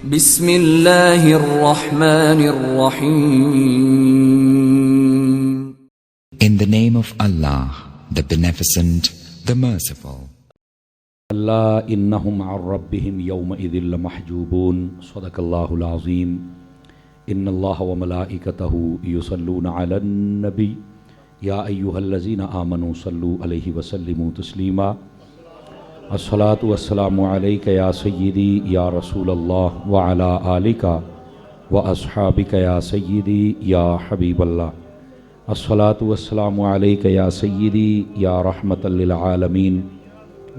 بسم اللہ الرحمن الرحیم. In the name of Allah, the Beneficent, the Merciful. اللہ انہم عن ربہم یومئذ لمحجوبون. صدق اللہ العظیم. ان اللہ وملائکتہ یصلون علی النبی یا ایہا الذین آمنوا صلوا علیہ وسلموا تسلیما. الصلاۃ والسلام علیک یا سیدی یا رسول اللہ وعلی آلک واصحابک یا سیدی یا حبیب اللہ. الصلاۃ والسلام علیک یا سیدی یا رحمۃ للعالمین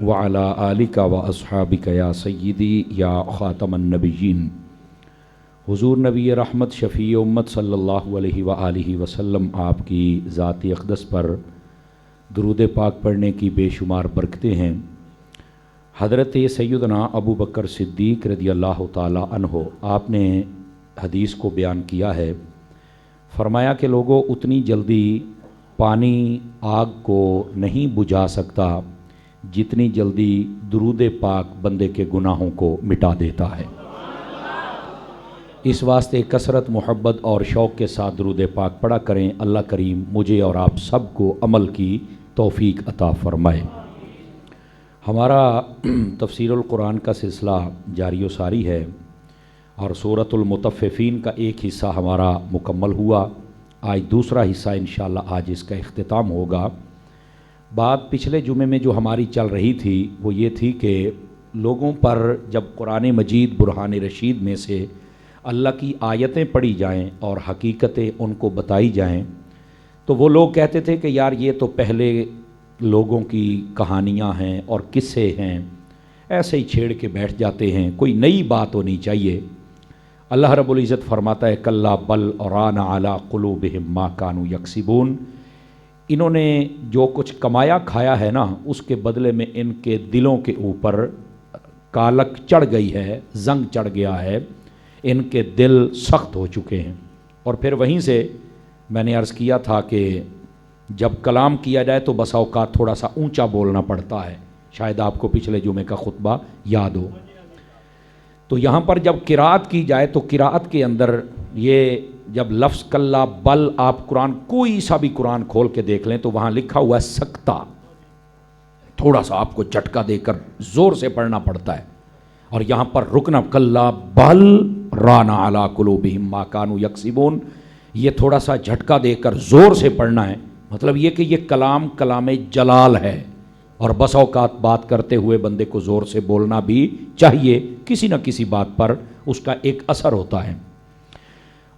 وعلی آلک واصحابک یا سیدی یا خاتم النبیین. حضور نبی رحمت شفیع امت صلی اللہ علیہ وآلہ وسلم آپ کی ذات اقدس پر درود پاک پڑھنے کی بے شمار برکتیں ہیں. حضرت سیدنا ابو بکر صدیق رضی اللہ تعالی عنہ آپ نے حدیث کو بیان کیا ہے. فرمایا کہ لوگوں، اتنی جلدی پانی آگ کو نہیں بجھا سکتا جتنی جلدی درود پاک بندے کے گناہوں کو مٹا دیتا ہے. اس واسطے کثرت، محبت اور شوق کے ساتھ درود پاک پڑھا کریں. اللہ کریم مجھے اور آپ سب کو عمل کی توفیق عطا فرمائے. ہمارا تفسیر القرآن کا سلسلہ جاری و ساری ہے اور سورۃ المطففین کا ایک حصہ ہمارا مکمل ہوا. آج دوسرا حصہ انشاءاللہ آج اس کا اختتام ہوگا. بات پچھلے جمعے میں جو ہماری چل رہی تھی وہ یہ تھی کہ لوگوں پر جب قرآن مجید برہان رشید میں سے اللہ کی آیتیں پڑھی جائیں اور حقیقتیں ان کو بتائی جائیں تو وہ لوگ کہتے تھے کہ یار یہ تو پہلے لوگوں کی کہانیاں ہیں اور قصے ہیں، ایسے ہی چھیڑ کے بیٹھ جاتے ہیں، کوئی نئی بات ہونی چاہیے. اللہ رب العزت فرماتا ہے کلا بل ران علی قلوبہم ما کانوا یکسبون. انہوں نے جو کچھ کمایا کھایا ہے نا، اس کے بدلے میں ان کے دلوں کے اوپر کالک چڑھ گئی ہے، زنگ چڑھ گیا ہے، ان کے دل سخت ہو چکے ہیں. اور پھر وہیں سے میں نے عرض کیا تھا کہ جب کلام کیا جائے تو بسا اوقات تھوڑا سا اونچا بولنا پڑتا ہے. شاید آپ کو پچھلے جمعے کا خطبہ یاد ہو. تو یہاں پر جب قرات کی جائے تو قرات کے اندر یہ جب لفظ کلا بل، آپ قرآن کوئی سا بھی قرآن کھول کے دیکھ لیں تو وہاں لکھا ہوا ہے سکتہ. تھوڑا سا آپ کو جھٹکا دے کر زور سے پڑھنا پڑتا ہے. اور یہاں پر رکنا کلا بل ران علی قلوبہم ما کانوا یکسبون، یہ تھوڑا سا جھٹکا دے کر زور سے پڑھنا ہے. مطلب یہ کہ یہ کلام جلال ہے اور بس اوقات بات کرتے ہوئے بندے کو زور سے بولنا بھی چاہیے، کسی نہ کسی بات پر اس کا ایک اثر ہوتا ہے.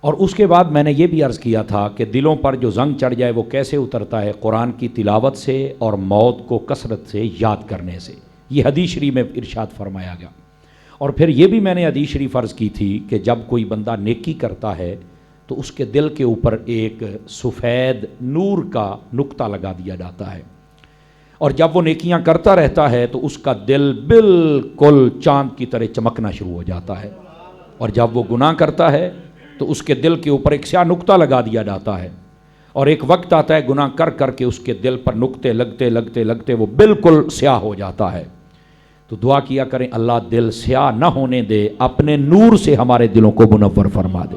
اور اس کے بعد میں نے یہ بھی عرض کیا تھا کہ دلوں پر جو زنگ چڑھ جائے وہ کیسے اترتا ہے؟ قرآن کی تلاوت سے اور موت کو کثرت سے یاد کرنے سے. یہ حدیث شریف میں ارشاد فرمایا گیا. اور پھر یہ بھی میں نے حدیث شریف عرض کی تھی کہ جب کوئی بندہ نیکی کرتا ہے تو اس کے دل کے اوپر ایک سفید نور کا نقطہ لگا دیا جاتا ہے، اور جب وہ نیکیاں کرتا رہتا ہے تو اس کا دل بالکل چاند کی طرح چمکنا شروع ہو جاتا ہے. اور جب وہ گناہ کرتا ہے تو اس کے دل کے اوپر ایک سیاہ نقطہ لگا دیا جاتا ہے، اور ایک وقت آتا ہے گناہ کر کر کے اس کے دل پر نقطے لگتے لگتے لگتے وہ بالکل سیاہ ہو جاتا ہے. تو دعا کیا کریں اللہ دل سیاہ نہ ہونے دے، اپنے نور سے ہمارے دلوں کو منور فرما دے.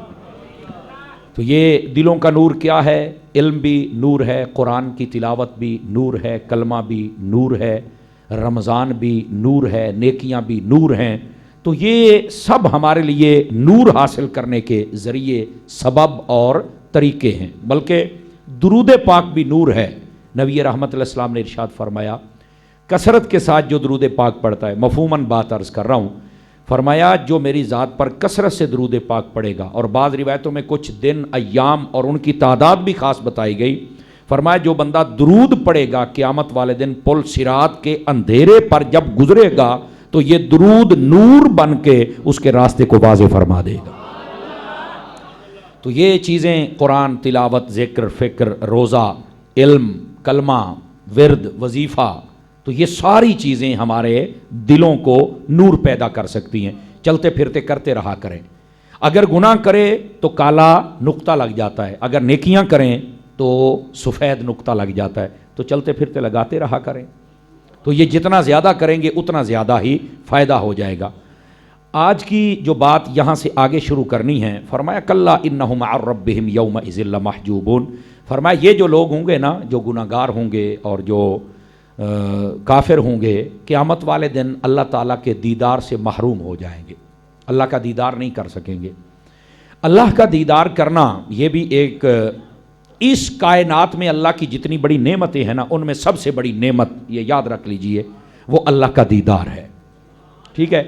تو یہ دلوں کا نور کیا ہے؟ علم بھی نور ہے، قرآن کی تلاوت بھی نور ہے، کلمہ بھی نور ہے، رمضان بھی نور ہے، نیکیاں بھی نور ہیں. تو یہ سب ہمارے لیے نور حاصل کرنے کے ذریعے سبب اور طریقے ہیں. بلکہ درود پاک بھی نور ہے. نبی رحمت علیہ السلام نے ارشاد فرمایا کثرت کے ساتھ جو درود پاک پڑھتا ہے، مفہوماً بات عرض کر رہا ہوں، فرمایا جو میری ذات پر کثرت سے درود پاک پڑھے گا، اور بعض روایتوں میں کچھ دن، ایام اور ان کی تعداد بھی خاص بتائی گئی. فرمایا جو بندہ درود پڑھے گا قیامت والے دن پل صراط کے اندھیرے پر جب گزرے گا تو یہ درود نور بن کے اس کے راستے کو واضح فرما دے گا. تو یہ چیزیں قرآن، تلاوت، ذکر، فکر، روزہ، علم، کلمہ، ورد، وظیفہ، تو یہ ساری چیزیں ہمارے دلوں کو نور پیدا کر سکتی ہیں. چلتے پھرتے کرتے رہا کریں. اگر گناہ کرے تو کالا نقطہ لگ جاتا ہے، اگر نیکیاں کریں تو سفید نقطہ لگ جاتا ہے. تو چلتے پھرتے لگاتے رہا کریں. تو یہ جتنا زیادہ کریں گے اتنا زیادہ ہی فائدہ ہو جائے گا. آج کی جو بات یہاں سے آگے شروع کرنی ہے، فرمایا کلا انہم عن ربہم یومئذ لمحجوبون، فرمایا یہ جو لوگ ہوں گے نا، جو گناہگار ہوں گے اور جو کافر ہوں گے، قیامت والے دن اللہ تعالیٰ کے دیدار سے محروم ہو جائیں گے، اللہ کا دیدار نہیں کر سکیں گے۔ اللہ کا دیدار کرنا یہ بھی ایک، اس کائنات میں اللہ کی جتنی بڑی نعمتیں ہیں نا، ان میں سب سے بڑی نعمت یہ یاد رکھ لیجئے، وہ اللہ کا دیدار ہے۔ ٹھیک ہے،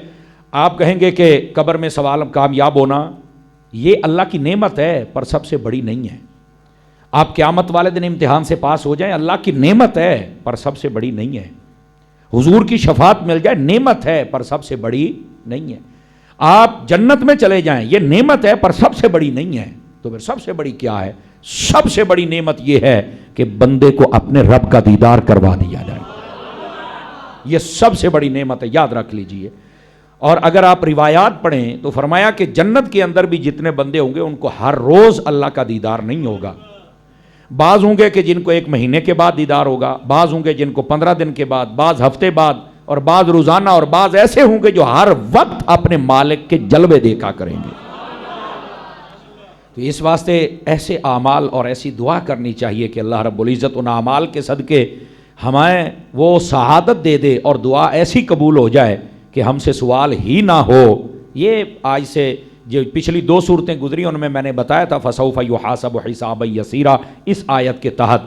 آپ کہیں گے کہ قبر میں سوال کامیاب ہونا یہ اللہ کی نعمت ہے پر سب سے بڑی نہیں ہے۔ آپ قیامت والے دن امتحان سے پاس ہو جائیں، اللہ کی نعمت ہے پر سب سے بڑی نہیں ہے۔ حضور کی شفاعت مل جائے، نعمت ہے پر سب سے بڑی نہیں ہے۔ آپ جنت میں چلے جائیں، یہ نعمت ہے پر سب سے بڑی نہیں ہے۔ تو پھر سب سے بڑی کیا ہے؟ سب سے بڑی نعمت یہ ہے کہ بندے کو اپنے رب کا دیدار کروا دیا جائے، یہ سب سے بڑی نعمت ہے، یاد رکھ لیجئے۔ اور اگر آپ روایات پڑھیں تو فرمایا کہ جنت کے اندر بھی جتنے بندے ہوں گے ان کو ہر روز اللہ کا دیدار نہیں ہوگا، بعض ہوں گے کہ جن کو 1 مہینے کے بعد دیدار ہوگا، بعض ہوں گے جن کو 15 دن کے بعد، بعض ہفتے بعد، اور بعض روزانہ، اور بعض ایسے ہوں گے جو ہر وقت اپنے مالک کے جلوے دیکھا کریں گے۔ تو اس واسطے ایسے اعمال اور ایسی دعا کرنی چاہیے کہ اللہ رب العزت ان اعمال کے صدقے ہمیں وہ سعادت دے دے اور دعا ایسی قبول ہو جائے کہ ہم سے سوال ہی نہ ہو۔ یہ آج سے جو پچھلی 2 صورتیں گزری ان میں میں نے بتایا تھا فسوف یحاسب حسابا یسیرا، اس آیت کے تحت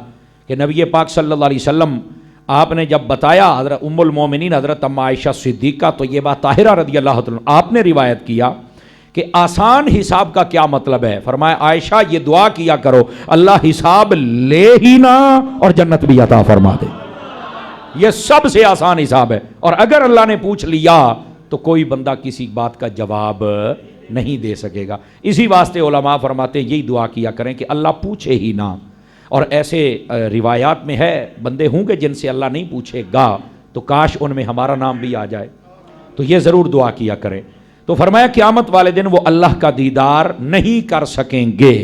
کہ نبی پاک صلی اللہ علیہ وسلم آپ نے جب بتایا حضرت ام المومنین حضرت ام عائشہ صدیقہ طیبہ طاہرہ رضی اللہ عنہ، آپ نے روایت کیا کہ آسان حساب کا کیا مطلب ہے؟ فرمایا عائشہ یہ دعا کیا کرو اللہ حساب لے ہی نہ اور جنت بھی عطا فرما دے، یہ سب سے آسان حساب ہے، اور اگر اللہ نے پوچھ لیا تو کوئی بندہ کسی بات کا جواب نہیں دے سکے گا۔ اسی واسطے علماء فرماتے ہیں یہی دعا کیا کریں کہ اللہ پوچھے ہی نہ، اور ایسے روایات میں ہے بندے ہوں گے جن سے اللہ نہیں پوچھے گا، تو کاش ان میں ہمارا نام بھی آ جائے، تو یہ ضرور دعا کیا کریں۔ تو فرمایا قیامت والے دن وہ اللہ کا دیدار نہیں کر سکیں گے،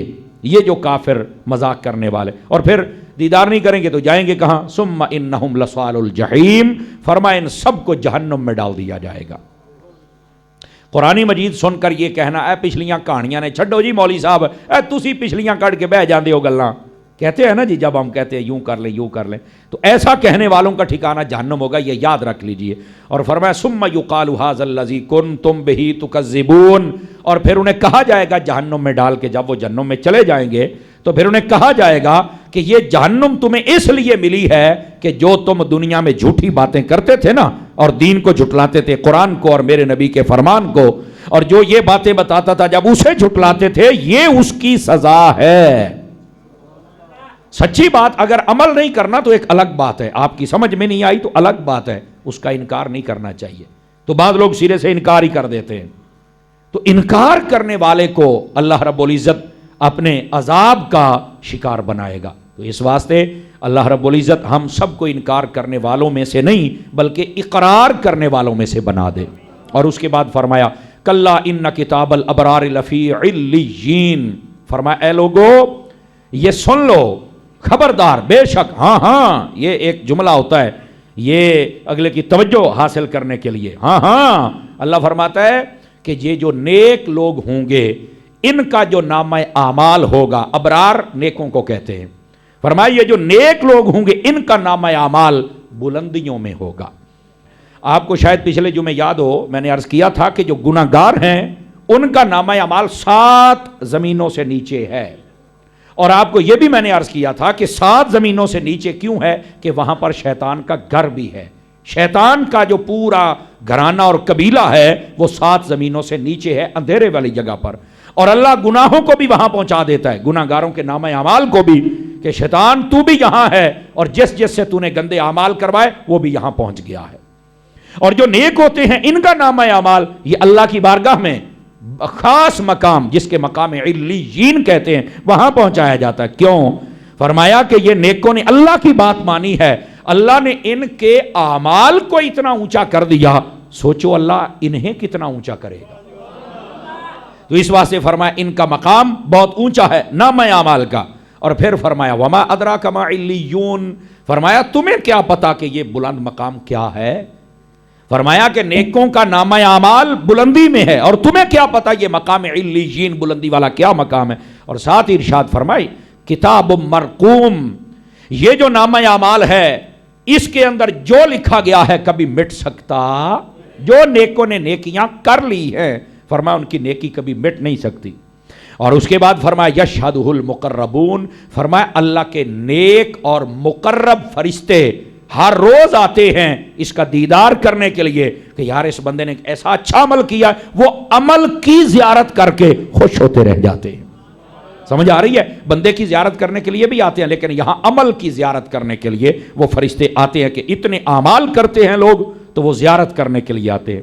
یہ جو کافر مذاق کرنے والے، اور پھر دیدار نہیں کریں گے تو جائیں گے کہاں؟ ثم انہم لصال الجحیم، فرمایا ان سب کو جہنم میں ڈال دیا جائے گا۔ قرآن مجید سن کر یہ کہنا اے پچھلیاں کہانیاں نے چھڈو جی مولوی صاحب، اے تسی پچھلیاں کٹ کے بہ جاندے ہو گلاں، کہتے ہیں نا جی جب ہم کہتے ہیں یوں کر لیں یوں کر لیں، تو ایسا کہنے والوں کا ٹھکانہ جہنم ہوگا، یہ یاد رکھ لیجئے۔ اور فرمایا ثم یقال ھذا الذی کنتم بہ تکذبون، اور پھر انہیں کہا جائے گا جہنم میں ڈال کے، جب وہ جہنم میں چلے جائیں گے تو پھر انہیں کہا جائے گا کہ یہ جہنم تمہیں اس لیے ملی ہے کہ جو تم دنیا میں جھوٹی باتیں کرتے تھے نا، اور دین کو جھٹلاتے تھے، قرآن کو اور میرے نبی کے فرمان کو، اور جو یہ باتیں بتاتا تھا جب اسے جھٹلاتے تھے، یہ اس کی سزا ہے۔ سچی بات اگر عمل نہیں کرنا تو ایک الگ بات ہے، آپ کی سمجھ میں نہیں آئی تو الگ بات ہے، اس کا انکار نہیں کرنا چاہیے، تو بعض لوگ سرے سے انکار ہی کر دیتے ہیں۔ تو انکار کرنے والے کو اللہ رب العزت اپنے عذاب کا شکار بنائے گا۔ تو اس واسطے اللہ رب العزت ہم سب کو انکار کرنے والوں میں سے نہیں بلکہ اقرار کرنے والوں میں سے بنا دے۔ اور اس کے بعد فرمایا کلا ان کتاب الابرار لفی علیین، فرمایا اے لوگو یہ سن لو، خبردار، بے شک، ہاں ہاں، یہ ایک جملہ ہوتا ہے یہ اگلے کی توجہ حاصل کرنے کے لیے، ہاں ہاں، اللہ فرماتا ہے کہ یہ جو نیک لوگ ہوں گے ان کا جو نامہ اعمال ہوگا، ابرار نیکوں کو کہتے ہیں، فرمایا یہ جو نیک لوگ ہوں گے ان کا نامہ اعمال بلندیوں میں ہوگا۔ آپ کو شاید پچھلے جمعے یاد ہو میں نے عرض کیا تھا کہ جو گناہگار ہیں ان کا نامہ اعمال 7 زمینوں سے نیچے ہے، اور آپ کو یہ بھی میں نے عرض کیا تھا کہ 7 زمینوں سے نیچے کیوں ہے کہ وہاں پر شیطان کا گھر بھی ہے، شیطان کا جو پورا گھرانہ اور قبیلہ ہے وہ 7 زمینوں سے نیچے ہے، اندھیرے والی جگہ پر، اور اللہ گناہوں کو بھی وہاں پہنچا دیتا ہے، گناہگاروں کے نامہ اعمال کو بھی، کہ شیطان تو بھی یہاں ہے اور جس جس سے تو نے گندے اعمال کروائے وہ بھی یہاں پہنچ گیا ہے۔ اور جو نیک ہوتے ہیں ان کا نامہ اعمال یہ اللہ کی بارگاہ میں خاص مقام، جس کے مقام علیین کہتے ہیں، وہاں پہنچایا جاتا ہے۔ کیوں؟ فرمایا کہ یہ نیکوں نے اللہ کی بات مانی ہے، اللہ نے ان کے اعمال کو اتنا اونچا کر دیا، سوچو اللہ انہیں کتنا اونچا کرے گا۔ تو اس واسطے فرمایا ان کا مقام بہت اونچا ہے نامہ اعمال کا، اور پھر فرمایا وما ادراک ما علیون، فرمایا تمہیں کیا پتا کہ یہ بلند مقام کیا ہے؟ فرمایا کہ نیکوں کا نامہ اعمال بلندی میں ہے، اور تمہیں کیا پتا یہ مقام علیین بلندی والا کیا مقام ہے. اور ساتھ ہی ارشاد فرمائی کتاب مرقوم، یہ جو نامہ اعمال ہے اس کے اندر جو لکھا گیا ہے کبھی مٹ سکتا. جو نیکوں نے نیکیاں کر لی ہیں فرمایا ان کی نیکی کبھی مٹ نہیں سکتی. اور اس کے بعد فرمایا یشہدہ المقربون، فرمایا اللہ کے نیک اور مقرب فرشتے ہر روز آتے ہیں اس کا دیدار کرنے کے لیے کہ یار اس بندے نے ایسا اچھا عمل کیا. وہ عمل کی زیارت کر کے خوش ہوتے رہ جاتے ہیں. سمجھ آ رہی ہے؟ بندے کی زیارت کرنے کے لیے بھی آتے ہیں، لیکن یہاں عمل کی زیارت کرنے کے لیے وہ فرشتے آتے ہیں کہ اتنے اعمال کرتے ہیں لوگ تو وہ زیارت کرنے کے لیے آتے ہیں.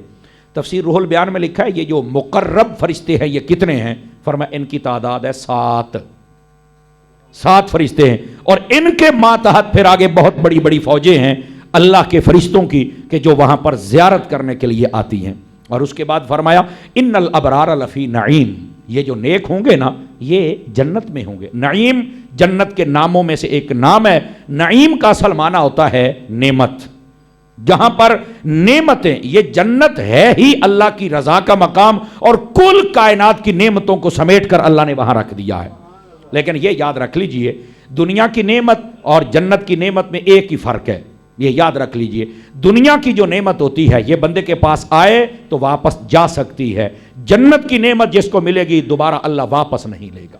تفسیر روح البیان میں لکھا ہے یہ جو مقرب فرشتے ہیں یہ کتنے ہیں؟ فرمایا ان کی تعداد ہے 7 فرشتے ہیں، اور ان کے ماتحت پھر آگے بہت بڑی بڑی فوجیں ہیں اللہ کے فرشتوں کی کہ جو وہاں پر زیارت کرنے کے لیے آتی ہیں. اور اس کے بعد فرمایا ان الابرار لفی نعیم، یہ جو نیک ہوں گے نا یہ جنت میں ہوں گے. نعیم جنت کے ناموں میں سے ایک نام ہے. نعیم کا اصل معنی ہوتا ہے نعمت. جہاں پر نعمتیں، یہ جنت ہے ہی اللہ کی رضا کا مقام، اور کل کائنات کی نعمتوں کو سمیٹ کر اللہ نے وہاں رکھ دیا ہے. لیکن یہ یاد رکھ لیجئے دنیا کی نعمت اور جنت کی نعمت میں ایک ہی فرق ہے. یہ یاد رکھ لیجئے دنیا کی جو نعمت ہوتی ہے یہ بندے کے پاس آئے تو واپس جا سکتی ہے. جنت کی نعمت جس کو ملے گی دوبارہ اللہ واپس نہیں لے گا.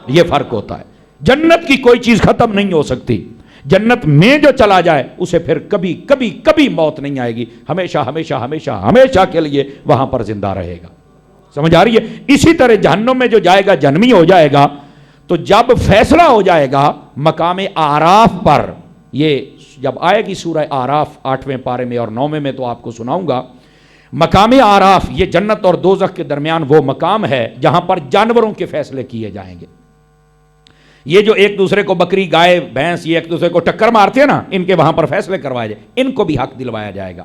یہ فرق ہوتا ہے. جنت کی کوئی چیز ختم نہیں ہو سکتی. جنت میں جو چلا جائے اسے پھر کبھی کبھی کبھی موت نہیں آئے گی. ہمیشہ ہمیشہ ہمیشہ ہمیشہ کے لیے وہاں پر زندہ رہے گا. سمجھ آ رہی ہے؟ اسی طرح جہنم میں جو جائے گا جہنمی ہو جائے گا تو جب فیصلہ ہو جائے گا مقام اعراف پر، یہ جب آئے گی سورہ اعراف 8ویں پارے میں اور 9ویں میں تو آپ کو سناؤں گا. مقام اعراف یہ جنت اور دوزخ کے درمیان وہ مقام ہے جہاں پر جانوروں کے فیصلے کیے جائیں گے. یہ جو ایک دوسرے کو بکری گائے بھینس یہ ایک دوسرے کو ٹکر مارتے ہیں نا، ان کے وہاں پر فیصلے کروائے جائیں، ان کو بھی حق دلوایا جائے گا.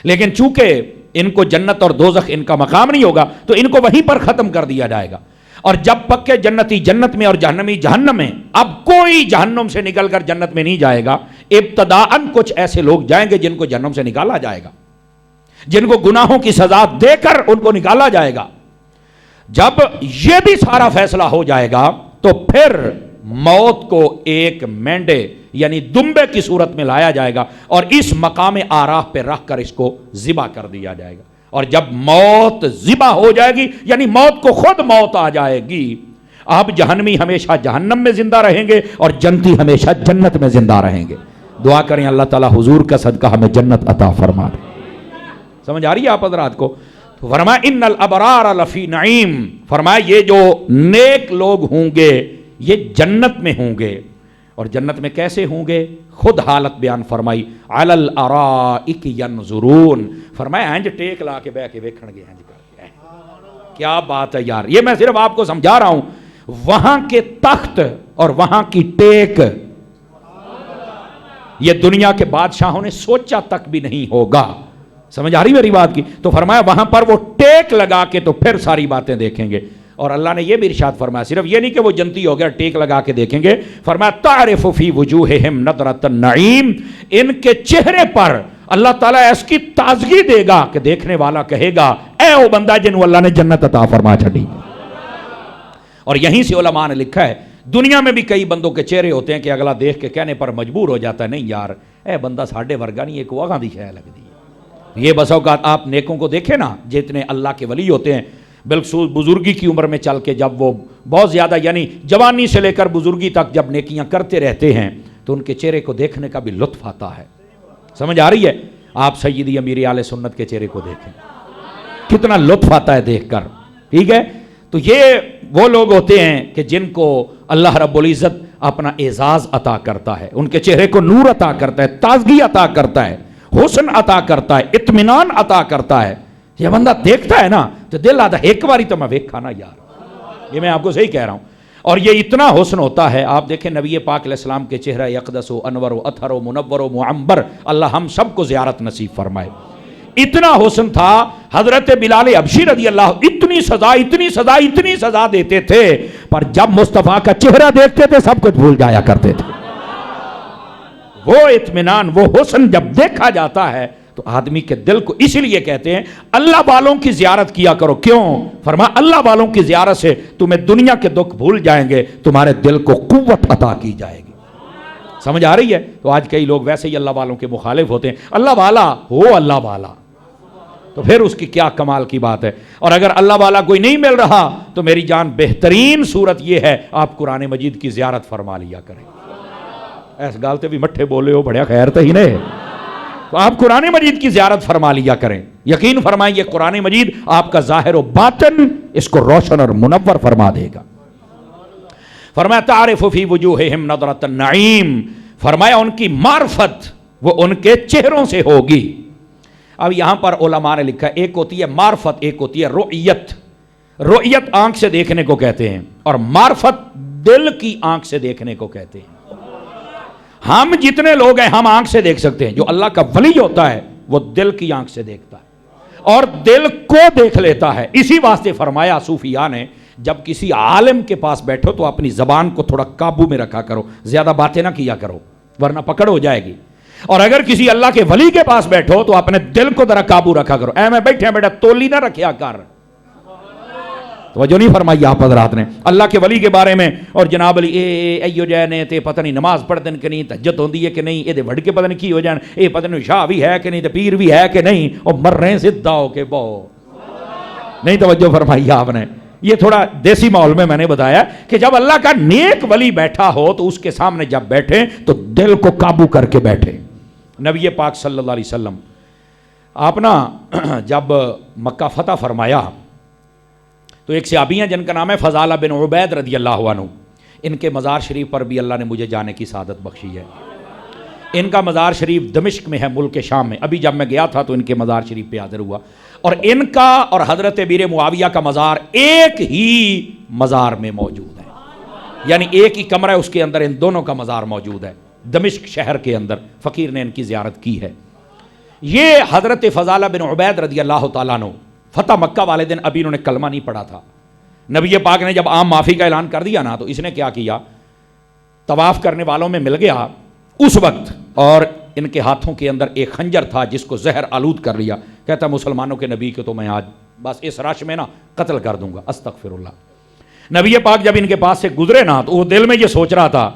لیکن چونکہ ان کو جنت اور دوزخ ان کا مقام نہیں ہوگا تو ان کو وہیں پر ختم کر دیا جائے گا. اور جب پکے جنتی جنت میں اور جہنمی جہنم میں، اب کوئی جہنم سے نکل کر جنت میں نہیں جائے گا. ابتداءً کچھ ایسے لوگ جائیں گے جن کو جہنم سے نکالا جائے گا، جن کو گناہوں کی سزا دے کر ان کو نکالا جائے گا. جب یہ بھی سارا فیصلہ ہو جائے گا تو پھر موت کو ایک مینڈے یعنی دمبے کی صورت میں لایا جائے گا اور اس مقام اعراف پہ رکھ کر اس کو ذبح کر دیا جائے گا. اور جب موت ذبح ہو جائے گی یعنی موت کو خود موت آ جائے گی، اب جہنمی ہمیشہ جہنم میں زندہ رہیں گے اور جنتی ہمیشہ جنت میں زندہ رہیں گے. دعا کریں اللہ تعالی حضور کا صدقہ ہمیں جنت عطا فرما دے. سمجھ آ رہی ہے آپ حضرات کو؟ تو فرمایا ان الابرار لفی نعیم، فرمایا یہ جو نیک لوگ ہوں گے یہ جنت میں ہوں گے. اور جنت میں کیسے ہوں گے؟ خود حالت بیان فرمائی علی الارائک ینظرون، فرمایا ہنج ٹیک لا کے بیٹھ کے ویکھن گے. ہنج کر کے کیا بات ہے یار، یہ میں صرف آپ کو سمجھا رہا ہوں. وہاں کے تخت اور وہاں کی ٹیک یہ دنیا کے بادشاہوں نے سوچا تک بھی نہیں ہوگا. سمجھ آ رہی میری بات کی؟ تو فرمایا وہاں پر وہ ٹیک لگا کے تو پھر ساری باتیں دیکھیں گے. اور اللہ نے یہ بھی ارشاد فرمایا صرف یہ نہیں کہ وہ جنتی ہو گیا ٹیک لگا کے دیکھیں گے، فرمایا تعرف فی وجوہہم نظرۃ النعیم، ان کے چہرے پر اللہ تعالیٰ اس کی تازگی دے گا کہ دیکھنے والا کہے گا اے او بندہ جنہوں اللہ نے جنت عطا فرما چھڑی. اور یہیں سے علماء نے لکھا ہے دنیا میں بھی کئی بندوں کے چہرے ہوتے ہیں کہ اگلا دیکھ کے کہنے پر مجبور ہو جاتا ہے نہیں یار اے بندہ ساڈے ورگا نہیں، ایک واگاں دی شے لگدی ہے. یہ بس اوقات آپ نیکوں کو دیکھیں نا، جتنے اللہ کے ولی ہوتے ہیں بالخصوص بزرگی کی عمر میں چل کے جب وہ بہت زیادہ یعنی جوانی سے لے کر بزرگی تک جب نیکیاں کرتے رہتے ہیں تو ان کے چہرے کو دیکھنے کا بھی لطف آتا ہے. سمجھ آ رہی ہے؟ آپ سیدی امیر اہل سنت کے چہرے کو دیکھیں کتنا لطف آتا ہے دیکھ کر. ٹھیک ہے؟ تو یہ وہ لوگ ہوتے ہیں کہ جن کو اللہ رب العزت اپنا اعزاز عطا کرتا ہے، ان کے چہرے کو نور عطا کرتا ہے، تازگی عطا کرتا ہے، حسن عطا کرتا ہے، اطمینان عطا کرتا ہے. یہ بندہ دیکھتا ہے نا تو دل آتا ہے ایک باری تو میں دیکھا نا یار. یہ میں آپ کو صحیح کہہ رہا ہوں. اور یہ اتنا حسن ہوتا ہے. آپ دیکھیں نبی پاک علیہ السلام کے چہرہ اقدس و انور و اطہر و منور و معمبر، اللہ ہم سب کو زیارت نصیب فرمائے. اتنا حسن تھا حضرت بلال حبشی رضی اللہ اتنی سزا اتنی سزا اتنی سزا دیتے تھے پر جب مصطفیٰ کا چہرہ دیکھتے تھے سب کچھ بھول جایا کرتے تھے. وہ اطمینان وہ حسن جب دیکھا جاتا ہے تو آدمی کے دل کو اس لیے کہتے ہیں اللہ والوں کی زیارت کیا کرو. کیوں؟ فرمایا اللہ والوں کی زیارت سے تمہیں دنیا کے دکھ بھول جائیں گے, تمہارے دل کو قوت عطا کی جائے گی. سمجھ آ رہی ہے؟ تو آج کئی لوگ ویسے ہی اللہ والوں کے مخالف ہوتے ہیں. اللہ والا ہو اللہ والا تو پھر اس کی کیا کمال کی بات ہے. اور اگر اللہ والا کوئی نہیں مل رہا تو میری جان بہترین صورت یہ ہے آپ قرآن مجید کی زیارت فرما لیا کریں. ایس گالتے بھی مٹھے بولے ہو بڑھیا خیر تو ہی نہیں, تو آپ قرآن مجید کی زیارت فرما لیا کریں. یقین فرمائیں یہ قرآن مجید آپ کا ظاہر و باطن اس کو روشن اور منور فرما دے گا. فرمایا تعرف فی وجوہہم نظرۃ النعیم, فرمایا ان کی معرفت وہ ان کے چہروں سے ہوگی. اب یہاں پر علماء نے لکھا ایک ہوتی ہے معرفت, ایک ہوتی ہے رؤیت. رؤیت آنکھ سے دیکھنے کو کہتے ہیں اور معرفت دل کی آنکھ سے دیکھنے کو کہتے ہیں. ہم جتنے لوگ ہیں ہم آنکھ سے دیکھ سکتے ہیں, جو اللہ کا ولی ہوتا ہے وہ دل کی آنکھ سے دیکھتا ہے اور دل کو دیکھ لیتا ہے. اسی واسطے فرمایا صوفیاء نے جب کسی عالم کے پاس بیٹھو تو اپنی زبان کو تھوڑا قابو میں رکھا کرو, زیادہ باتیں نہ کیا کرو ورنہ پکڑ ہو جائے گی. اور اگر کسی اللہ کے ولی کے پاس بیٹھو تو اپنے دل کو ذرا قابو رکھا کرو. اے میں بیٹھے بیٹا تولی نہ رکھیا کر. توجہ نہیں فرمائی آپ حضرات نے اللہ کے ولی کے بارے میں. اور جناب علی ایو جائے نے تے پتہ نہیں نماز پڑھ دن کہ نہیں, تہجد ہوندی ہے کہ نہیں, اے دے وڑ کے پتہ نہیں کی ہو جان, اے پتہ نہیں شاہ بھی ہے کہ نہیں, تے پیر بھی ہے کہ نہیں, اور مر رہے ہیں سدھا ہو کے بو. نہیں توجہ فرمائی آپ نے. یہ تھوڑا دیسی ماحول میں نے بتایا کہ جب اللہ کا نیک ولی بیٹھا ہو تو اس کے سامنے جب بیٹھے تو دل کو قابو کر کے بیٹھے. نبی پاک صلی اللہ علیہ وسلم آپ نا جب مکہ فتح فرمایا تو ایک صحابی ہیں جن کا نام ہے فضالہ بن عبید رضی اللہ عنہ. ان کے مزار شریف پر بھی اللہ نے مجھے جانے کی سعادت بخشی ہے. ان کا مزار شریف دمشق میں ہے, ملک شام میں. ابھی جب میں گیا تھا تو ان کے مزار شریف پہ حاضر ہوا, اور ان کا اور حضرت امیر معاویہ کا مزار ایک ہی مزار میں موجود ہے, یعنی ایک ہی کمرہ اس کے اندر ان دونوں کا مزار موجود ہے دمشق شہر کے اندر. فقیر نے ان کی زیارت کی ہے. یہ حضرت فضالہ بن عبید رضی اللہ تعالیٰ عنہ فتح مکہ والے دن ابھی انہوں نے کلمہ نہیں پڑھا تھا. نبی پاک نے جب عام معافی کا اعلان کر دیا نا تو اس نے کیا کیا, طواف کرنے والوں میں مل گیا اس وقت, اور ان کے ہاتھوں کے اندر ایک خنجر تھا جس کو زہر آلود کر لیا. کہتا مسلمانوں کے نبی کو تو میں آج بس اس رش میں نا قتل کر دوں گا, استغفر اللہ. نبی پاک جب ان کے پاس سے گزرے نا تو وہ دل میں یہ سوچ رہا تھا,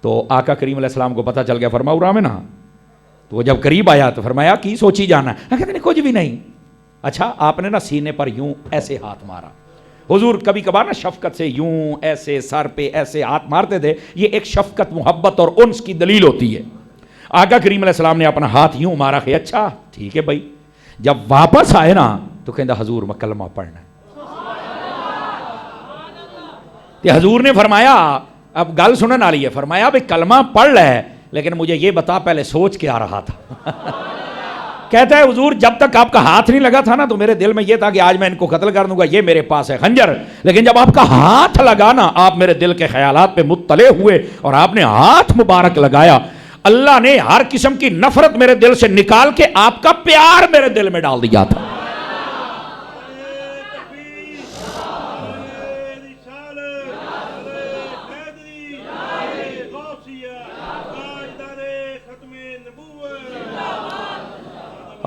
تو آقا کریم علیہ السلام کو پتہ چل گیا. فرمایا ارا میں نا, تو وہ جب قریب آیا تو فرمایا کی سوچی جانا ہے؟ کہتے نہیں کچھ بھی نہیں. اچھا آپ نے نا سینے پر یوں ایسے ہاتھ مارا. حضور کبھی کبھار نا شفقت سے یوں ایسے سر پہ ایسے ہاتھ مارتے تھے, یہ ایک شفقت محبت اور انس کی دلیل ہوتی ہے. آقا کریم علیہ السلام نے اپنا ہاتھ یوں مارا کہ اچھا ٹھیک ہے بھائی. جب واپس آئے نا تو کہتا حضور میں کلمہ پڑھنا ہے. کہ حضور نے فرمایا اب گل سنن والی ہے, فرمایا بھائی کلمہ پڑھ لے لیکن مجھے یہ بتا پہلے سوچ کے آ رہا تھا. کہتا ہے حضور جب تک آپ کا ہاتھ نہیں لگا تھا نا تو میرے دل میں یہ تھا کہ آج میں ان کو قتل کر دوں گا, یہ میرے پاس ہے خنجر. لیکن جب آپ کا ہاتھ لگا نا آپ میرے دل کے خیالات پہ مطلع ہوئے اور آپ نے ہاتھ مبارک لگایا, اللہ نے ہر قسم کی نفرت میرے دل سے نکال کے آپ کا پیار میرے دل میں ڈال دیا تھا.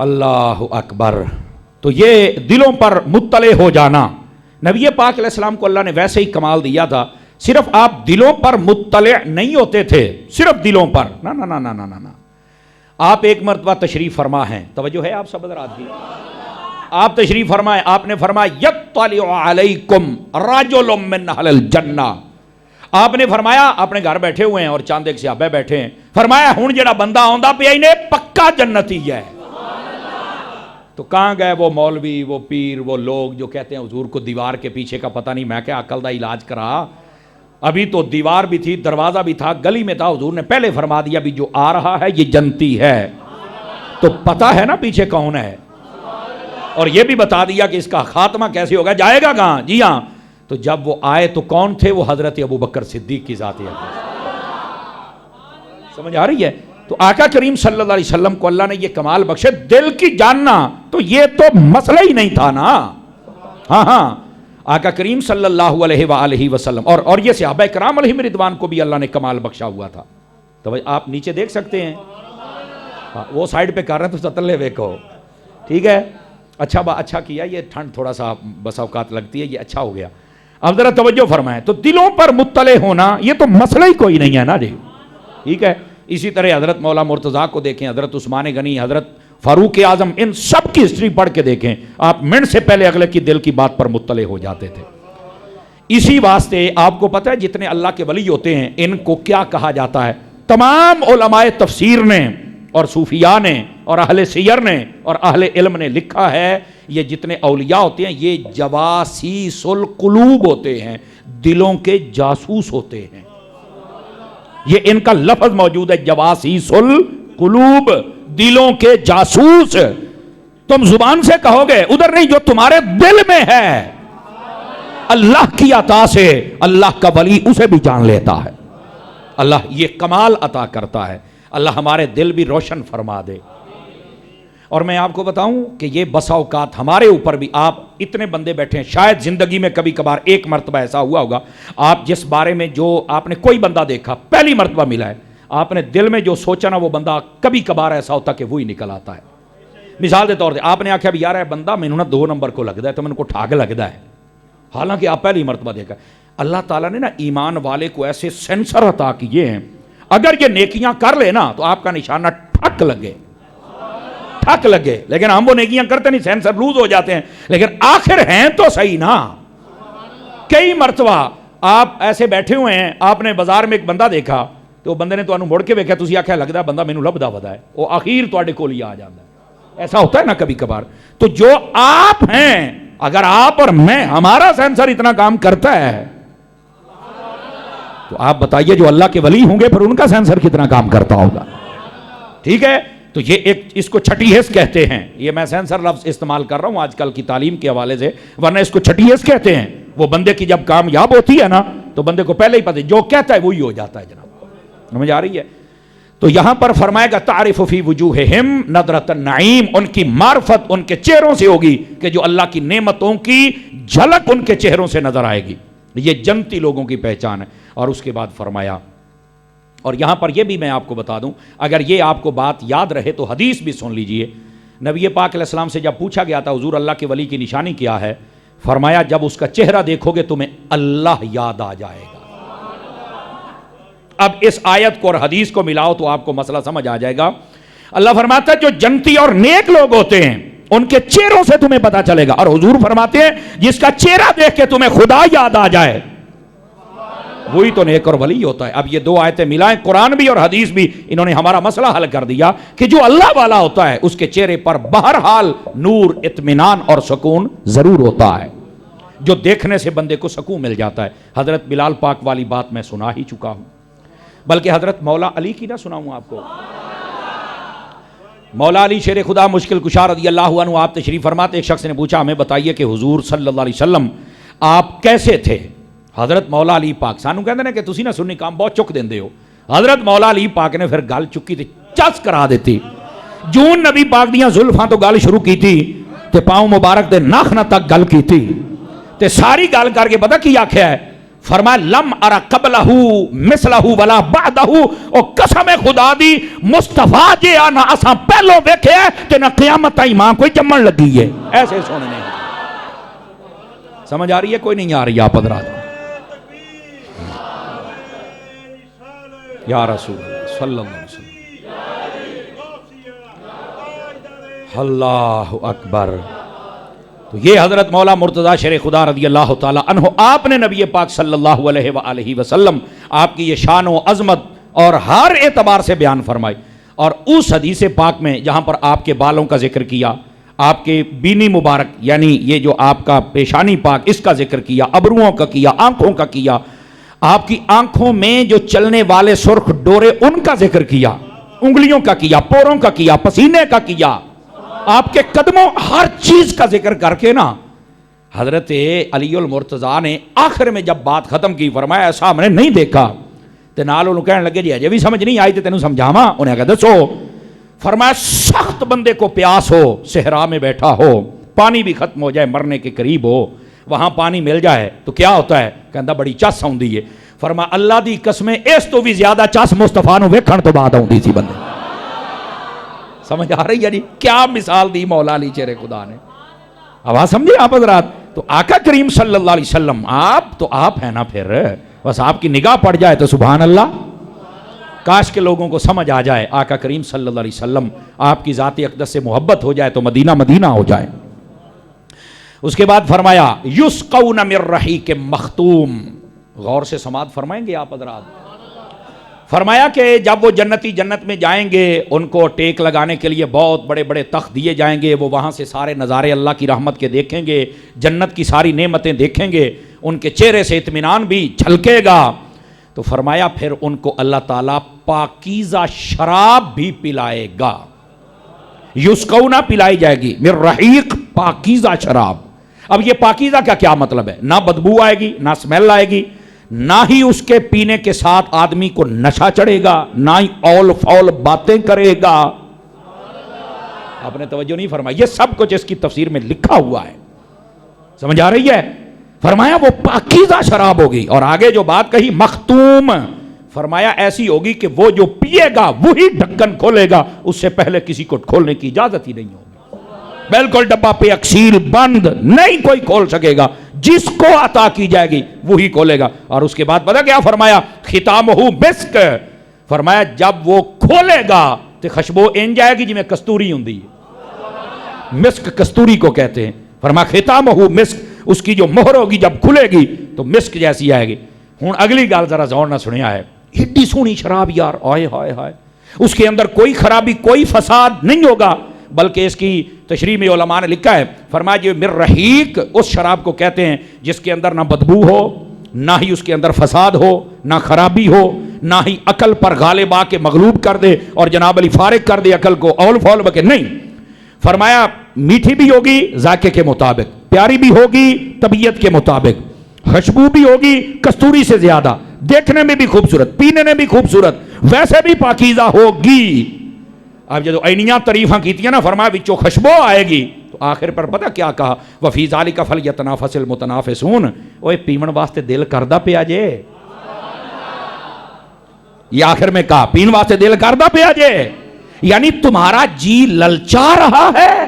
اللہ اکبر. تو یہ دلوں پر مطلع ہو جانا, نبی پاک علیہ السلام کو اللہ نے ویسے ہی کمال دیا تھا. صرف آپ دلوں پر مطلع نہیں ہوتے تھے, صرف دلوں پر, نا نا نا نا نا نا. آپ ایک مرتبہ تشریف فرما ہیں, توجہ ہے آپ سب حضرات کی, آپ تشریف فرمائے, آپ نے فرمایا یطلع علیکم رجل من اہل الجنہ. آپ نے فرمایا اپنے گھر بیٹھے ہوئے ہیں اور چاند ایک صحابہ بیٹھے ہیں, فرمایا ہن جڑا بندہ آندا پیا انہیں پکا جنتی ہے. تو کہاں گئے وہ مولوی, وہ پیر, وہ لوگ جو کہتے ہیں حضور کو دیوار کے پیچھے کا پتہ نہیں. میں کیا عقل دا علاج کرا, ابھی تو دیوار بھی تھی, دروازہ بھی تھا, گلی میں تھا. حضور نے پہلے فرما دیا بھی جو آ رہا ہے یہ جنتی ہے, تو پتہ ہے نا پیچھے کون ہے, اور یہ بھی بتا دیا کہ اس کا خاتمہ کیسے ہوگا, جائے گا کہاں. جی ہاں, تو جب وہ آئے تو کون تھے, وہ حضرت ابوبکر صدیق کی ذات ہے. سمجھ آ رہی ہے؟ تو آقا کریم صلی اللہ علیہ وسلم کو اللہ نے یہ کمال بخشے دل کی جاننا, تو یہ تو مسئلہ ہی نہیں تھا نا. ہاں ہاں, آقا کریم صلی اللہ علیہ وآلہ وسلم اور یہ صحابہ کرام علیہم رضوان کو بھی اللہ نے کمال بخشا ہوا تھا. تو آپ نیچے دیکھ سکتے ہیں وہ سائڈ پہ کر رہے ہیں تو ستلے ویکو، ٹھیک ہے. اچھا کیا، یہ ٹھنڈ تھوڑا سا بسا اوقات لگتی ہے، یہ اچھا ہو گیا. اب ذرا توجہ فرمائیں. تو دلوں پر مطلع ہونا یہ تو مسئلہ ہی کوئی نہیں ہے نا جی، ٹھیک ہے. اسی طرح حضرت مولا مرتضیٰ کو دیکھیں، حضرت عثمان غنی، حضرت فاروق اعظم، ان سب کی ہسٹری پڑھ کے دیکھیں، آپ منٹ سے پہلے اگلے کی دل کی بات پر مطلع ہو جاتے تھے. اسی واسطے آپ کو پتہ ہے جتنے اللہ کے ولی ہوتے ہیں ان کو کیا کہا جاتا ہے؟ تمام علماء تفسیر نے اور صوفیاء نے اور اہل سیر نے اور اہل علم نے لکھا ہے یہ جتنے اولیاء ہوتے ہیں یہ جواسیس القلوب ہوتے ہیں، دلوں کے جاسوس ہوتے ہیں. یہ ان کا لفظ موجود ہے، جواسیس القلوب، دلوں کے جاسوس. تم زبان سے کہو گے ادھر نہیں، جو تمہارے دل میں ہے. اللہ کی عطا سے اللہ کا ولی اسے بھی جان لیتا ہے. اللہ یہ کمال عطا کرتا ہے. اللہ ہمارے دل بھی روشن فرما دے. اور میں آپ کو بتاؤں کہ یہ بسا اوقات ہمارے اوپر بھی، آپ اتنے بندے بیٹھے ہیں، شاید زندگی میں کبھی کبھار ایک مرتبہ ایسا ہوا ہوگا آپ جس بارے میں جو آپ نے کوئی بندہ دیکھا پہلی مرتبہ ملا ہے، آپ نے دل میں جو سوچا نا وہ بندہ کبھی کبھار ایسا ہوتا کہ وہی نکل آتا ہے. مثال کے طور پہ آپ نے آخیا بھی یار ہے بندہ میں نے 2 نمبر کو لگتا ہے تو میں کو ٹھاگ لگتا ہے، حالانکہ آپ پہلی مرتبہ دیکھا. اللہ تعالیٰ نے نا ایمان والے کو ایسے سینسر عطا کیے ہیں، اگر یہ نیکیاں کر لے نا تو آپ کا نشانہ ٹھک لگے. لیکن ہم وہ نیکیاں کرتے نہیں، سینسر لوز ہو جاتے ہیں. لیکن آخر ہیں تو صحیح نا. کئی مرتبہ آپ ایسے بیٹھے ہوئے ہیں، آپ نے بازار میں ایک بندہ دیکھا تو بندے نے تمہیں مڑ کے دیکھا، تسی آخیا لگتا ہے بندہ مینوں لبدا ودا ہے، وہ اخیر تواڈے کول ہی آ جاتا ہے. ایسا ہوتا ہے نا کبھی کبھار. تو جو آپ ہیں، اگر آپ اور میں، ہمارا سینسر اتنا کام کرتا ہے تو آپ بتائیے جو اللہ کے ولی ہوں گے پھر ان کا سینسر کتنا کام کرتا ہوگا. ٹھیک ہے. تو یہ ایک اس کو چھٹی حس کہتے ہیں. یہ میں سینسر لفظ استعمال کر رہا ہوں آج کل کی تعلیم کے حوالے سے، ورنہ اس کو چھٹی حس کہتے ہیں. وہ بندے کی جب کامیاب ہوتی ہے نا تو بندے کو پہلے ہی پتہ جو کہتا ہے وہی ہو جاتا ہے. جناب سمجھ آ رہی ہے؟ تو یہاں پر فرمائے گا تعرف فی وجوہہم نظرۃ النعیم، ان کی معرفت ان کے چہروں سے ہوگی کہ جو اللہ کی نعمتوں کی جھلک ان کے چہروں سے نظر آئے گی. یہ جنتی لوگوں کی پہچان ہے. اور اس کے بعد فرمایا، اور یہاں پر یہ بھی میں آپ کو بتا دوں، اگر یہ آپ کو بات یاد رہے تو حدیث بھی سن لیجئے. نبی پاک علیہ السلام سے جب پوچھا گیا تھا حضور اللہ کے ولی کی نشانی کیا ہے، فرمایا جب اس کا چہرہ دیکھو گے تمہیں اللہ یاد آ جائے گا. اب اس آیت کو اور حدیث کو ملاؤ تو آپ کو مسئلہ سمجھ آ جائے گا. اللہ فرماتا ہے جو جنتی اور نیک لوگ ہوتے ہیں ان کے چہروں سے تمہیں پتا چلے گا. اور حضور فرماتے ہیں جس کا چہرہ دیکھ کے تمہیں خدا یاد آ جائے وہی تو نیک اور ولی ہوتا ہے. اب یہ 2 آیتیں ملائیں، قرآن بھی اور حدیث بھی، انہوں نے ہمارا مسئلہ حل کر دیا کہ جو اللہ والا ہوتا ہے اس کے چہرے پر بہرحال نور، اطمینان اور سکون ضرور ہوتا ہے، جو دیکھنے سے بندے کو سکون مل جاتا ہے. حضرت بلال پاک والی بات میں سنا ہی چکا ہوں، بلکہ حضرت مولا علی کی نہ سناؤں آپ کو. مولا علی شیر خدا مشکل کشا رضی اللہ عنہ آپ تشریف فرماتے. ایک شخص نے پوچھا ہمیں بتائیے کہ حضور صلی اللہ علیہ وسلم آپ کیسے تھے؟ حضرت مولا علی پاک سانو کہتے ہیں کہ تسی نہ سنی کام بہت چک دیندے ہو. حضرت مولا علی پاک نے پھر گل چکی تھی چس کرا دیتی. جون نبی پاک دیاں زلفاں تو گل شروع کی تھی تے پاؤں مبارک دے ناخنا تک گل کی تھی تے ساری گل کر کے پتہ کی آکھیا ہے؟ فرمایا لم ارا قبلہ مثلہ ولا بعدہ، او قسم خدا دی مصطفیٰ جے آنا اساں پہلو ویکھے تے نہ قیامت تائیں ماں کوئی جمن لگی ہے. ایسے سننے سمجھ آ رہی ہے؟ کوئی نہیں آ رہی آپ حضرات؟ یا رسول اللہ صلی اللہ علیہ وسلم، اللہ اکبر. تو یہ حضرت مولا مرتضیٰ شیر خدا رضی اللہ تعالی عنہ، آپ نے نبی پاک صلی اللہ علیہ وآلہ وسلم آپ کی یہ شان و عظمت اور ہر اعتبار سے بیان فرمائی. اور اس حدیث پاک میں جہاں پر آپ کے بالوں کا ذکر کیا، آپ کے بینی مبارک یعنی یہ جو آپ کا پیشانی پاک اس کا ذکر کیا، ابروؤں کا کیا، آنکھوں کا کیا، آپ کی آنکھوں میں جو چلنے والے سرخ ڈورے ان کا ذکر کیا، انگلیوں کا کیا، پوروں کا کیا، پسینے کا کیا، آپ کے قدموں، ہر چیز کا ذکر کر کے نا حضرت علی المرتضیٰ نے آخر میں جب بات ختم کی فرمایا ایسا ہم نے نہیں دیکھا. تے نال انہوں کہنے لگے جی اجے بھی سمجھ نہیں آئی تے تینوں سمجھاواں. انہیں کہا دسو. فرمایا سخت بندے کو پیاس ہو، صحرا میں بیٹھا ہو، پانی بھی ختم ہو جائے، مرنے کے قریب ہو، وہاں پانی مل جائے تو کیا ہوتا ہے؟ کہندا بڑی چس آؤندی ہے. فرمایا اللہ دی قسمیں اس تو بھی زیادہ چس مصطفیٰ نو ویکھن تو بعد آؤندی سی بندے. سمجھ آ رہی ہے جی؟ کیا مثال دی مولا علی چہرے خدا نے. آواز سمجھے آپ حضرات؟ تو آقا کریم صلی اللہ علیہ وسلم آپ ہیں نا، پھر بس آپ کی نگاہ پڑ جائے تو سبحان اللہ. کاش کے لوگوں کو سمجھ آ جائے آقا کریم صلی اللہ علیہ وسلم آپ کی ذات اقدس سے محبت ہو جائے تو مدینہ مدینہ ہو جائے. اس کے بعد فرمایا یسقون من رحیق مختوم. غور سے سماعت فرمائیں گے آپ حضرات. فرمایا کہ جب وہ جنتی جنت میں جائیں گے ان کو ٹیک لگانے کے لیے بہت بڑے بڑے تخت دیے جائیں گے. وہ وہاں سے سارے نظارے اللہ کی رحمت کے دیکھیں گے، جنت کی ساری نعمتیں دیکھیں گے، ان کے چہرے سے اطمینان بھی جھلکے گا. تو فرمایا پھر ان کو اللہ تعالیٰ پاکیزہ شراب بھی پلائے گا. یسقونا پلائی جائے گی، من رحیق پاکیزہ شراب. اب یہ پاکیزہ کا کیا مطلب ہے؟ نہ بدبو آئے گی، نہ اسمیل آئے گی، نہ ہی اس کے پینے کے ساتھ آدمی کو نشہ چڑھے گا، نہ ہی اول فول باتیں کرے گا. آپ نے توجہ نہیں فرمائی؟ یہ سب کچھ اس کی تفسیر میں لکھا ہوا ہے. سمجھ آ رہی ہے؟ فرمایا وہ پاکیزہ شراب ہوگی. اور آگے جو بات کہی مختوم، فرمایا ایسی ہوگی کہ وہ جو پیے گا وہی ڈھکن کھولے گا، اس سے پہلے کسی کو کھولنے کی اجازت ہی نہیں ہوگی. بالکل ڈبہ پہ اکسیل بند، نہیں کوئی کھول سکے گا. جس کو عطا کی جائے گی وہی کھولے گا. اور اس کے بعد پتہ کیا فرمایا؟ ختامہ مسک. فرمایا جب وہ کھولے گا تو خوشبو ان جائے گی جی میں کستوری ہوں دی. مسک کستوری کو کہتے ہیں. فرمایا ختامہ مسک، اس کی جو مہر ہوگی جب کھلے گی تو مسک جیسی آئے گی. ہوں اگلی گال ذرا زور نہ سنیا ہے. ایڈی سونی شراب یار، آئے ہائے ہائے، اس کے اندر کوئی خرابی کوئی فساد نہیں ہوگا، بلکہ اس کی تشریح میں علماء نے لکھا ہے. فرمایا جو من رحیق اس شراب کو کہتے ہیں جس کے اندر نہ بدبو ہو، نہ ہی اس کے اندر فساد ہو، نہ خرابی ہو، نہ ہی عقل پر غالب آ کے مغلوب کر دے اور جناب علی فارغ کر دے عقل کو اول فول بکے نہیں. فرمایا میٹھی بھی ہوگی ذائقے کے مطابق، پیاری بھی ہوگی طبیعت کے مطابق، خوشبو بھی ہوگی کستوری سے زیادہ، دیکھنے میں بھی خوبصورت، پینے میں بھی خوبصورت، ویسے بھی پاکیزہ ہوگی. اب جب اینیاں تعریفاں کیتیاں نا، فرمایا بچوں خوشبو آئے گی تو آخر پر پتہ کیا کہا؟ وفی ذالک فلیتنافس المتنافسون. اوے پیمن واسطے دل کردہ پیا جے. یہ آخر میں کہا پین واسطے دل کردہ پیا جے، یعنی تمہارا جی للچا رہا ہے.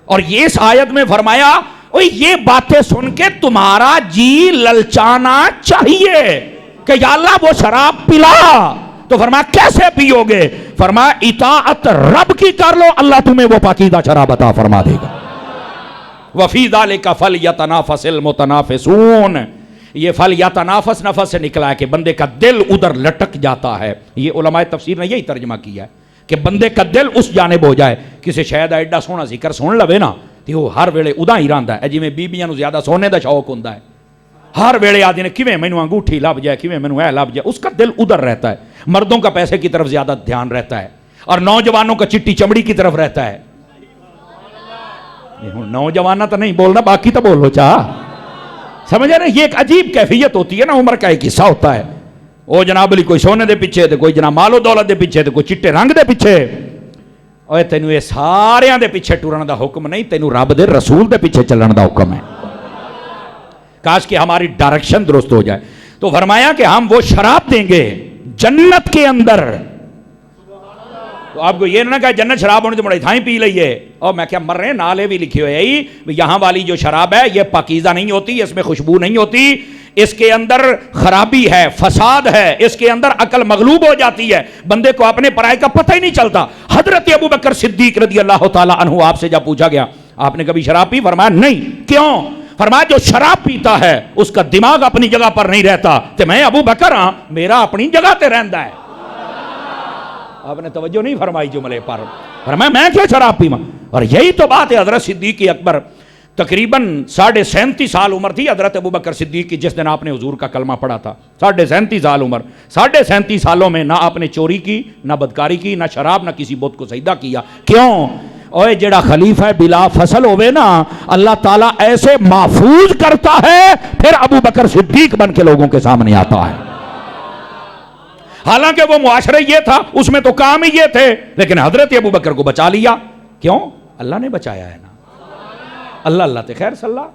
اور یہ اس آیت میں فرمایا اوے یہ باتیں سن کے تمہارا جی للچانا چاہیے کہ یا اللہ وہ شراب پلا. تو فرمایا کیسے پیو گے؟ فرمایا اطاعت رب کی کر لو، اللہ تمہیں وہ پاکیزہ شراب عطا فرما دے گا. وفی ذالک فلیتنافس المتنافسون. یہ فلیتنافس نفس سے نکلا ہے کہ بندے کا دل ادھر لٹک جاتا ہے. یہ علماء تفسیر نے یہی ترجمہ کیا ہے کہ بندے کا دل اس جانب ہو جائے. کسی شاید ایڈا سونا ذکر سن لوے نا تو وہ ہر ویلے ادا ہی رہندا ہے. جی میں بیبیاں نو زیادہ سونے دا شوق ہوندا ہے، ہر ویلے آدھی نے کیویں مینوں انگوٹھی لب جائے، کیویں مینوں اے لب جائے، اس کا دل ادھر رہتا ہے. مردوں کا پیسے کی طرف زیادہ دھیان رہتا ہے اور نوجوانوں کا چٹی چمڑی کی طرف رہتا ہے. نوجوانہ تو نہیں بولنا، باقی تو بولو چاہ. سمجھے نا؟ یہ ایک عجیب کیفیت ہوتی ہے نا، عمر کا ایک حصہ ہوتا ہے. وہ جناب علی کوئی سونے دے پیچھے تے کوئی جناب مال و دولت دے پیچھے تے کوئی چٹے رنگ دے پیچھے. اوے تینوں یہ ساریاں دے پیچھے ٹرن دا حکم نہیں، تینوں رب دے رسول دے پیچھے چلن دا حکم ہے. کاش کہ ہماری ڈائریکشن درست ہو جائے. تو فرمایا کہ ہم وہ شراب دیں گے جنت کے اندر. تو آپ کو یہ نہ کہا جنت شراب ہونے تو بڑے تھائیں پی لئیے. اور میں کیا مر رہے ہیں، نالے بھی لکھے ہوئے ہیں یہاں والی جو شراب ہے یہ پاکیزہ نہیں ہوتی، اس میں خوشبو نہیں ہوتی، اس کے اندر خرابی ہے، فساد ہے، اس کے اندر عقل مغلوب ہو جاتی ہے، بندے کو اپنے پرائے کا پتہ ہی نہیں چلتا. حضرت ابو بکر صدیق رضی اللہ تعالی عنہ آپ سے جب پوچھا گیا آپ نے کبھی شراب پی؟ فرمایا نہیں. کیوں؟ فرمایا جو شراب پیتا ہے اس کا دماغ اپنی جگہ پر نہیں رہتا، تو میں ابو بکر ہاں میرا اپنی جگہ تے رہندا ہے. آپ نے توجہ نہیں فرمائی جملے پر. فرمایا میں کیوں شراب پیواں؟ اور یہی تو بات ہے. حضرت صدیق اکبر تقریباً 37.5 سال عمر تھی حضرت ابو بکر صدیق کی جس دن آپ نے حضور کا کلمہ پڑھا تھا. 37.5 سال عمر. 37.5 سالوں میں نہ آپ نے چوری کی، نہ بدکاری کی، نہ شراب، نہ کسی بت کو سجدہ کیا. کیوں؟ اوے جڑا خلیفہ بلا فصل ہوئے نا اللہ تعالیٰ ایسے محفوظ کرتا ہے، پھر ابو بکر صدیق بن کے لوگوں کے سامنے آتا ہے. حالانکہ وہ معاشرہ یہ تھا، اس میں تو کام ہی یہ تھے، لیکن حضرت ابو بکر کو بچا لیا. کیوں؟ اللہ نے بچایا ہے نا. اللہ اللہ تے خیر صلی اللہ.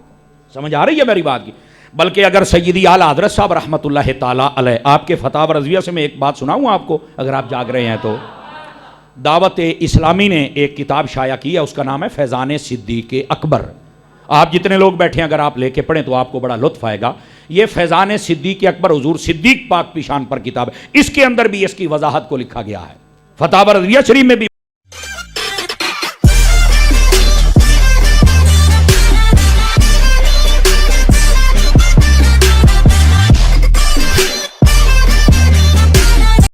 سمجھ آ رہی ہے میری بات کی؟ بلکہ اگر سیدی اعلیٰ حضرت صاحب رحمت اللہ تعالیٰ علیہ آپ کے فتاوی رضویہ سے میں ایک بات سناؤں آپ کو اگر آپ جاگ رہے ہیں تو. دعوت اسلامی نے ایک کتاب شائع کی ہے، اس کا نام ہے فیضان صدیق اکبر. آپ جتنے لوگ بیٹھے ہیں اگر آپ لے کے پڑھیں تو آپ کو بڑا لطف آئے گا. یہ فیضان صدیق اکبر حضور صدیق پاک کی شان پر کتاب ہے. اس کے اندر بھی اس کی وضاحت کو لکھا گیا ہے. فتاوی رضویہ شریف میں بھی